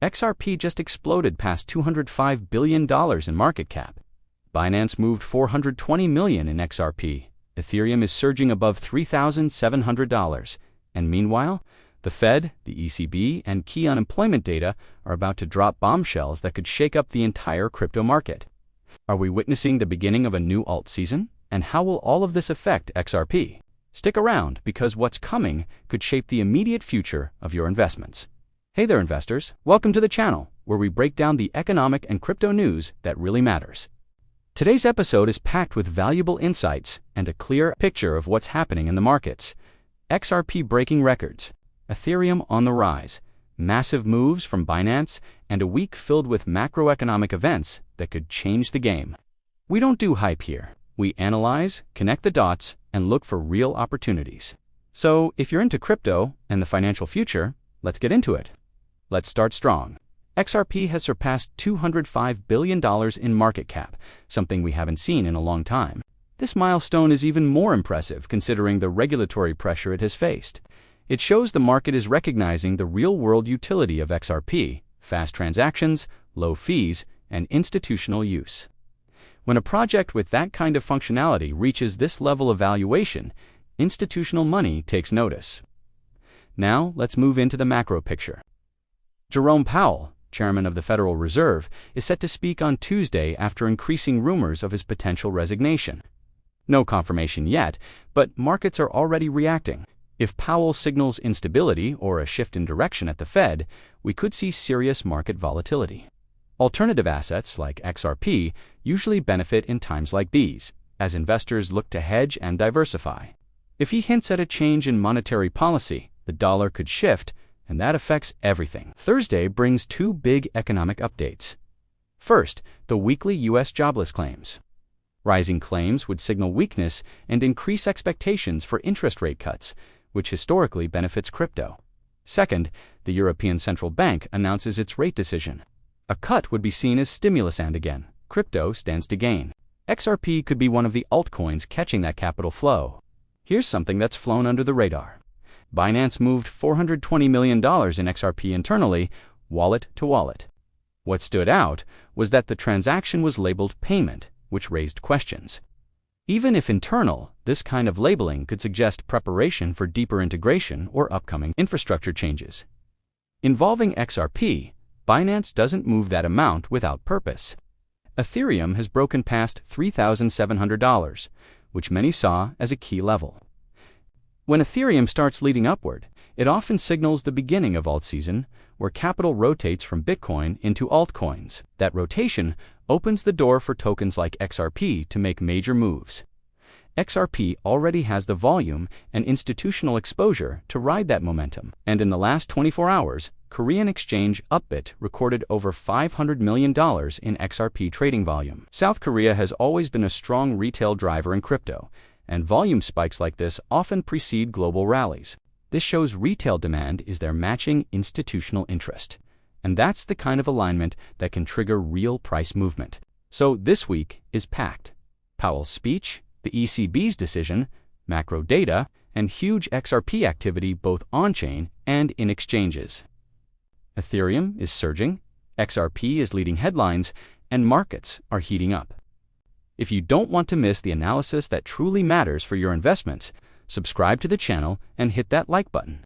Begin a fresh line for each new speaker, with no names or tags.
XRP just exploded past $205 billion in market cap. Binance moved $420 million in XRP. Ethereum is surging above $3,700. And meanwhile, the Fed, the ECB, and key unemployment data are about to drop bombshells that could shake up the entire crypto market. Are we witnessing the beginning of a new alt season? And how will all of this affect XRP? Stick around, because what's coming could shape the immediate future of your investments. Hey there, investors. Welcome to the channel, where we break down the economic and crypto news that really matters. Today's episode is packed with valuable insights and a clear picture of what's happening in the markets. XRP breaking records, Ethereum on the rise, massive moves from Binance, and a week filled with macroeconomic events that could change the game. We don't do hype here. We analyze, connect the dots, and look for real opportunities. So, if you're into crypto and the financial future, let's get into it. Let's start strong. XRP has surpassed $205 billion in market cap, something we haven't seen in a long time. This milestone is even more impressive considering the regulatory pressure it has faced. It shows the market is recognizing the real-world utility of XRP, fast transactions, low fees, and institutional use. When a project with that kind of functionality reaches this level of valuation, institutional money takes notice. Now, let's move into the macro picture. Jerome Powell, chairman of the Federal Reserve, is set to speak on Tuesday after increasing rumors of his potential resignation. No confirmation yet, but markets are already reacting. If Powell signals instability or a shift in direction at the Fed, we could see serious market volatility. Alternative assets like XRP usually benefit in times like these, as investors look to hedge and diversify. If he hints at a change in monetary policy, the dollar could shift, and that affects everything. Thursday brings two big economic updates. First, the weekly U.S. jobless claims. Rising claims would signal weakness and increase expectations for interest rate cuts, which historically benefits crypto. Second, the European Central Bank announces its rate decision. A cut would be seen as stimulus, and again, crypto stands to gain. XRP could be one of the altcoins catching that capital flow. Here's something that's flown under the radar. Binance moved $420 million in XRP internally, wallet to wallet. What stood out was that the transaction was labeled payment, which raised questions. Even if internal, this kind of labeling could suggest preparation for deeper integration or upcoming infrastructure changes. Involving XRP, Binance doesn't move that amount without purpose. Ethereum has broken past $3,700, which many saw as a key level. When Ethereum starts leading upward, it often signals the beginning of Altseason, where capital rotates from Bitcoin into altcoins. That rotation opens the door for tokens like XRP to make major moves. XRP already has the volume and institutional exposure to ride that momentum, and in the last 24 hours, Korean exchange Upbit recorded over $500 million in XRP trading volume. South Korea has always been a strong retail driver in crypto, and volume spikes like this often precede global rallies. This shows retail demand is there matching institutional interest, and that's the kind of alignment that can trigger real price movement. So this week is packed. Powell's speech, the ECB's decision, macro data, and huge XRP activity both on-chain and in exchanges. Ethereum is surging, XRP is leading headlines, and markets are heating up. If you don't want to miss the analysis that truly matters for your investments, subscribe to the channel and hit that like button.